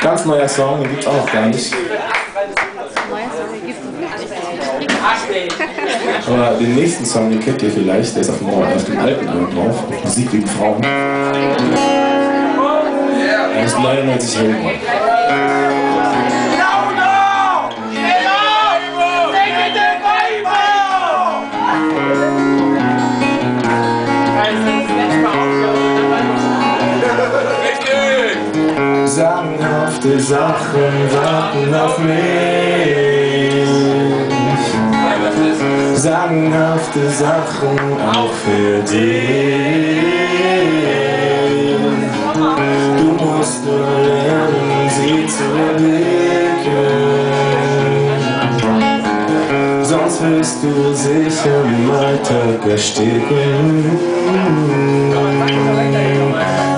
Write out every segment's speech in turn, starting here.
Ganz neuer Song, den gibt's auch noch gar nicht. Aber den nächsten Song, den kennt ihr vielleicht, der ist auf dem alten Album drauf, Musik wegen Frauen. Der ist 99 Helden. Sagenhafte Sachen warten auf mich. Sagenhafte Sachen auch für dich. Du musst nur lernen, sie zu erblicken. Sonst wirst du sicher im Alltag ersticken.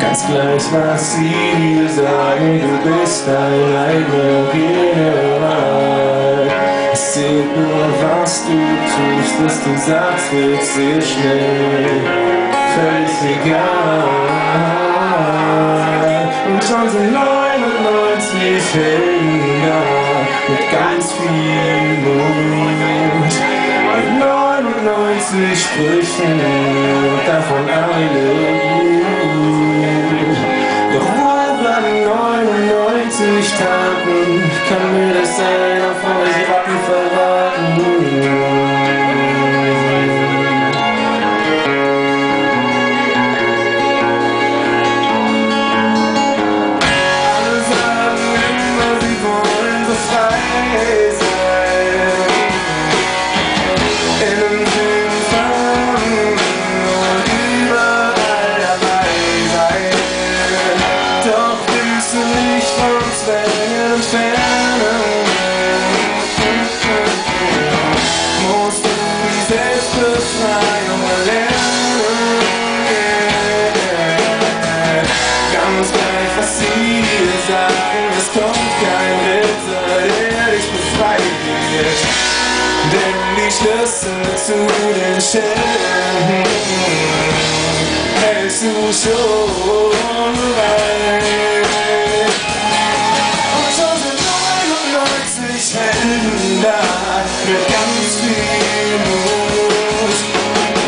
Ganz gleich, was sie dir sagen, du bist dein eigener General. Es zählt nur, was du tust, was du sagst, wird sehr schnell völlig egal. Und schon sind 99 Helden da, mit ganz viel Mut. Mit 99 Sprüchen und davon alle gut. Doch wo bleiben 99 Taten? Kann mir das einer von euch Ratten verraten? Alle sagen immer, sie wollen so frei sein. In einem schönen Fahren und überall dabei sein. Doch willst du nicht von Zwängen entfernen, musst du die Selbstbefreiung erlernen. Ganz gleich, was sie dir sagen, es kommt kein Ritter, der dich befreien wird. Denn die Schlüssel zu den Schilden hältst du schon bereit. Und schon sind 99 Helden da, mit ganz viel Mut.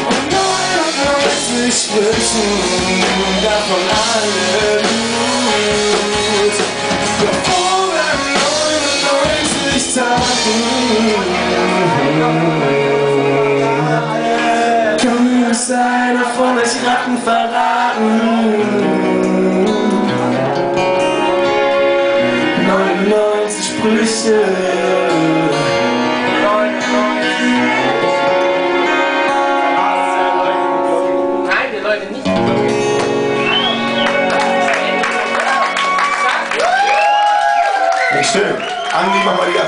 Und 99 Sprüchen, davon alle gut. Doch vor 99 Tagen kann mir das einer von euch Ratten verraten. 99 Sprüche. Nein, die Leute nicht. Nicht schön. Andi, mach mal die